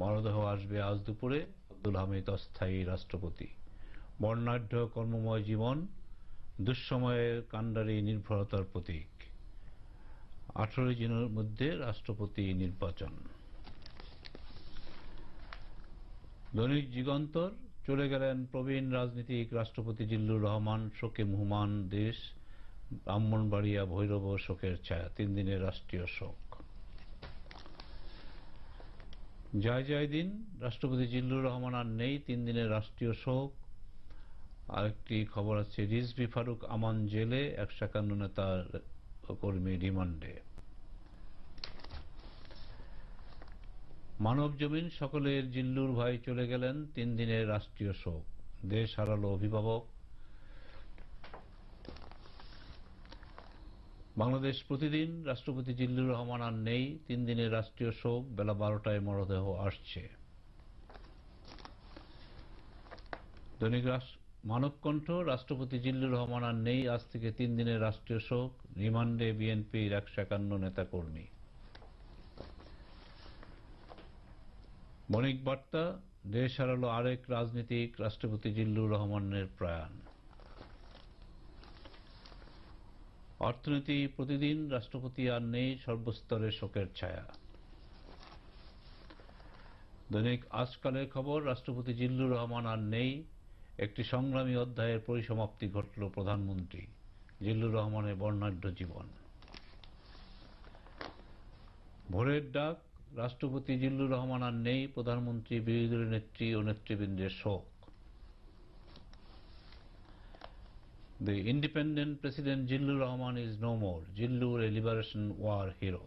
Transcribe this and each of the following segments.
মরদেহ আসবে আজ দুপুরে। আব্দুল হামিদ অস্থায়ী রাষ্ট্রপতি। বর্ণাঢ্য কর্মময় জীবন, দুঃসময়ের কাণ্ডারী নির্ভরতার প্রতীক। 18 জনের মধ্যে রাষ্ট্রপতি নির্বাচন। দৈনিক যুগান্তর, চলে গেলেন প্রবীণ রাজনীতিক রাষ্ট্রপতি জিল্লুর রহমান, শোকে মুহ্যমান দেশ। ব্রাহ্মণবাড়িয়া ভৈরব শোকের ছায়া, 3 দিনের রাষ্ট্রীয় শোক। জয় দিন, রাষ্ট্রপতি জিল্লুর রহমান আর নেই, 3 দিনের রাষ্ট্রীয় শোক। আরেকটি খবর আছে, রিজভী ফারুক আমান জেলে, 151 নেতা কর্মী রিমান্ডে। মানব জমিন, সকলের জিল্লুর ভাই চলে গেলেন, 3 দিনের রাষ্ট্রীয় শোক। দেশ হারালো অভিভাবক। বাংলাদেশ প্রতিদিন, রাষ্ট্রপতি জিল্লুর রহমান আর নেই, 3 দিনের রাষ্ট্রীয় শোক। বেলা 12টায় মরদেহ আসছে। দৈনিক মানবকণ্ঠ, রাষ্ট্রপতি জিল্লুর রহমান আর নেই, আজ থেকে 3 দিনের রাষ্ট্রীয় শোক। রিমান্ডে বিএনপির 151 নেতাকর্মী। বণিক বার্তা, দেশ হারালো আরেক রাজনীতিক, রাষ্ট্রপতি জিল্লুর রহমানের প্রয়াণ। অর্থনীতি প্রতিদিন, রাষ্ট্রপতি আর নেই, সর্বস্তরে শোকের ছায়া। দৈনিক আজকালের খবর, রাষ্ট্রপতি জিল্লুর রহমান আর নেই, একটি সংগ্রামী অধ্যায়ের পরিসমাপ্তি ঘটল প্রধানমন্ত্রী। জিল্লুর রহমানের বর্ণাঢ্য জীবন। ভোরের ডাক, রাষ্ট্রপতি জিল্লুর রহমান আর নেই, প্রধানমন্ত্রী, বিরোধী দলের নেত্রী ও নেতৃবৃন্দের শোক। The independent President Jillur Rahman is no more. Jillur, a liberation war hero.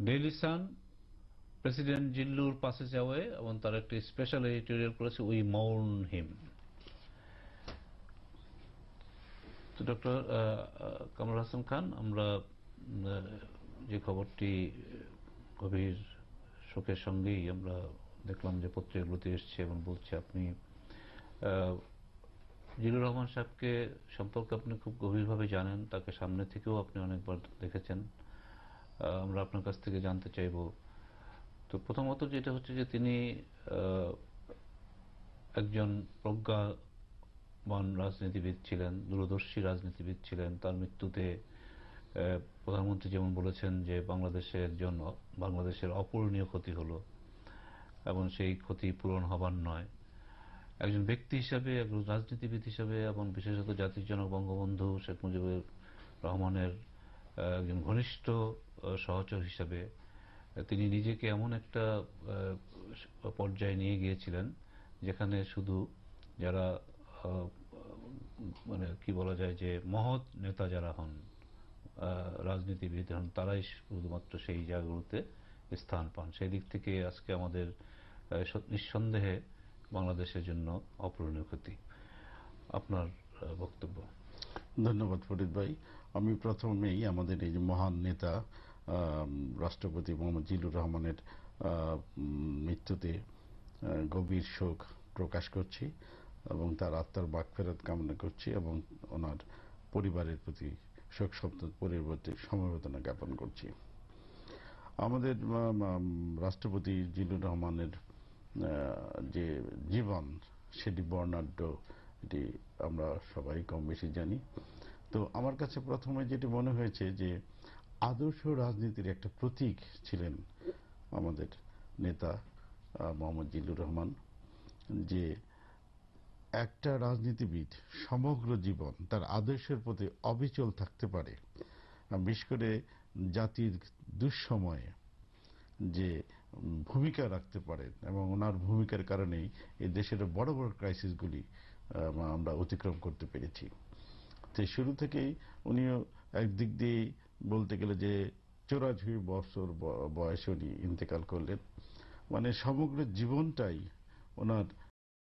Daily Sun, president Zillur passes away, এবং তার একটি স্পেশাল এডিটোরিয়াল করেছে, উই mourn him. তো ডক্টর কামরুল হাসান খান, আমরা যে খবরটি গভীর শোকের সঙ্গেই আমরা দেখলাম যে পত্রিকাগুলোতে এসছে এবং বলছে, আপনি জিল্লুর রহমান সাহেবকে সম্পর্কে আপনি খুব গভীরভাবে জানেন, তাকে সামনে থেকেও আপনি অনেকবার দেখেছেন। আমরা আপনার কাছ থেকে জানতে চাইব, তো প্রথমত যেটা হচ্ছে যে তিনি একজন প্রজ্ঞাবান রাজনীতিবিদ ছিলেন, দূরদর্শী রাজনীতিবিদ ছিলেন। তার মৃত্যুতে প্রধানমন্ত্রী যেমন বলেছেন যে বাংলাদেশের অপূরণীয় ক্ষতি হলো, এবং সেই ক্ষতি পূরণ হবার নয়। একজন ব্যক্তি হিসাবে, একজন রাজনীতিবিদ হিসাবে, এবং বিশেষত জাতির জনক বঙ্গবন্ধু শেখ মুজিবুর রহমানের একজন ঘনিষ্ঠ সহচর হিসাবে তিনি নিজেকে এমন একটা পর্যায়ে নিয়ে গিয়েছিলেন যেখানে শুধু যারা মানে কি বলা যায় যে মহৎ নেতা যারা হন, রাজনীতিবিদ হন, তারাই শুধুমাত্র সেই জায়গাগুলোতে স্থান পান। সেই দিক থেকে আজকে আমাদের নিঃসন্দেহে বাংলাদেশের জন্য অপূরণীয় ক্ষতি। আপনার বক্তব্য। ধন্যবাদ ফরিদ ভাই। আমি প্রথমেই আমাদের এই যে মহান নেতা রাষ্ট্রপতি মোহাম্মদ জিল্লুর রহমানের মৃত্যুতে গভীর শোক প্রকাশ করছি এবং তার আত্মার মাগফিরাত কামনা করছি, এবং ওনার পরিবারের প্রতি শোকসন্তপ্ত পরিবর্তে সমবেদনা জ্ঞাপন করছি। আমাদের রাষ্ট্রপতি জিল্লুর রহমানের যে জীবন, সেটি বর্ণাঢ্য, এটি আমরা সবাই কম বেশি জানি। তো আমার কাছে প্রথমে যেটি মনে হয়েছে যে আদর্শ রাজনীতির একটা প্রতীক ছিলেন আমাদের নেতা মোহাম্মদ জিল্লুর রহমান। যে একটা রাজনীতিবিদ সমগ্র জীবন তার আদর্শের প্রতি অবিচল থাকতে পারে, বিশেষ করে জাতির দুঃসময়ে যে ভূমিকা রাখতে পারেন, এবং ওনার ভূমিকার কারণেই এই দেশের বড় বড় ক্রাইসিসগুলি আমরা অতিক্রম করতে পেরেছি। তো শুরু থেকেই উনিও একদিক দিয়ে বলতে গেলে যে 84 বছর বয়সে উনি ইন্তেকাল করলেন, মানে সমগ্র জীবনটাই ওনার